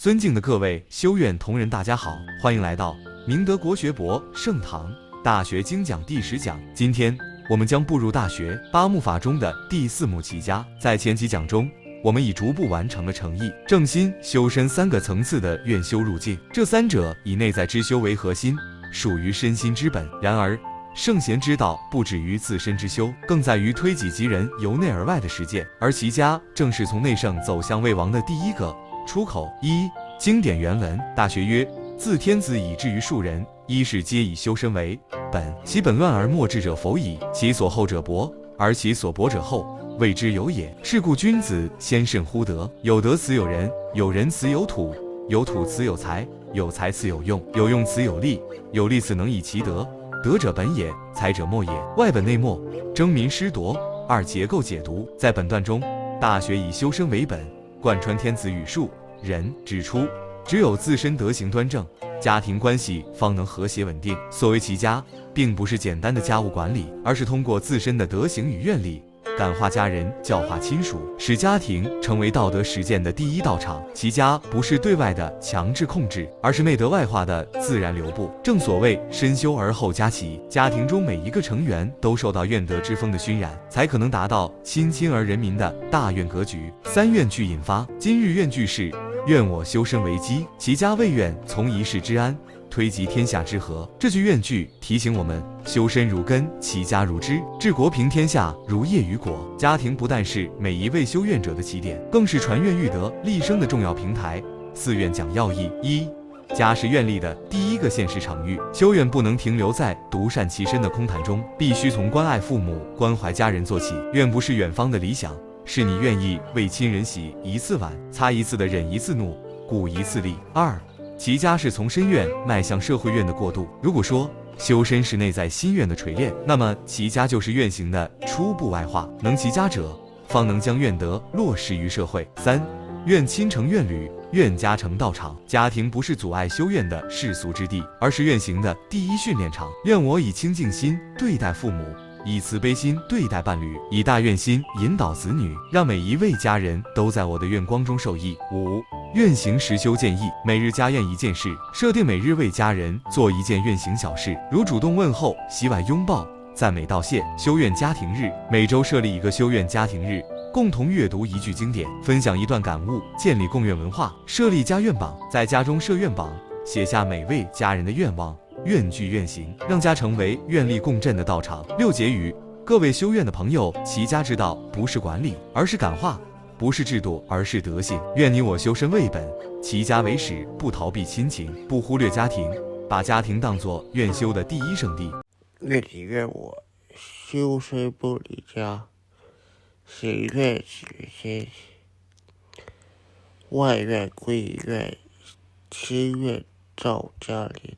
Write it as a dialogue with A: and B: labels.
A: 尊敬的各位修院同仁，大家好，欢迎来到明德国学博盛堂大学精讲第10讲。今天我们将步入大学8目法中的第4目齐家。在前几讲中，我们已逐步完成了诚意、正心、修身3个层次的院修路径。这3者以内在之修为核心，属于身心之本。然而，圣贤之道不止于自身之修，更在于推己及人，由内而外的实践。而齐家正是从内圣走向魏王的第一个出口。经典原文：大学曰：自天子以至于庶人，一是皆以修身为本，其本乱而末治者否矣。其所厚者薄，而其所薄者厚，谓之有也。是故君子先慎乎德，有德此有仁，有仁此有土，有土此有财，有财此有用，有用此有力，有力此能以其德。德者本也，才者末也。外本内末，争民失夺，二结构解读。在本段中，大学以修身为本，贯穿天子语术人，指出只有自身德行端正，家庭关系方能和谐稳定。所谓齐家，并不是简单的家务管理，而是通过自身的德行与愿力，感化家人，教化亲属，使家庭成为道德实践的第一道场。齐家不是对外的强制控制，而是内德外化的自然流布。正所谓身修而后家齐，家庭中每一个成员都受到愿德之风的熏染，才可能达到亲亲而人民的大愿格局。3愿句引发。今日愿句是：愿我修身为基，齐家为愿从一世之安，推及天下之和。这句愿句提醒我们，修身如根，齐家如枝，治国平天下如叶与果。家庭不但是每一位修院者的起点，更是传愿育德、立生的重要平台。4愿讲要义：家是愿力的第一个现实场域，修院不能停留在独善其身的空谈中，必须从关爱父母、关怀家人做起。愿不是远方的理想，是你愿意为亲人洗一次碗，擦一次的忍一次怒，鼓一次力。齐家是从身愿迈向社会愿的过渡。如果说修身是内在心愿的锤炼，那么齐家就是愿行的初步外化。能齐家者，方能将愿德落实于社会。3愿亲成愿侣，愿家成道场。家庭不是阻碍修愿的世俗之地，而是愿行的第一训练场。愿我以清净心对待父母，以慈悲心对待伴侣，以大愿心引导子女，让每一位家人都在我的愿光中受益。愿行实修建议：每日家愿一件事，设定每日为家人做一件愿行小事，如主动问候、洗碗、拥抱、赞美、道谢。修愿家庭日，每周设立一个修愿家庭日，共同阅读一句经典，分享一段感悟，建立共愿文化。设立家愿榜，在家中设愿榜，写下每位家人的愿望、愿句、愿行，让家成为愿力共振的道场。6结语：各位修院的朋友，齐家之道不是管理，而是感化；不是制度，而是德性。愿你我修身为本，齐家为始，不逃避亲情，不忽略家庭，把家庭当作愿修的第一圣地。
B: 愿你愿我修身不离家，行愿举心，外愿归于愿，心愿照家林。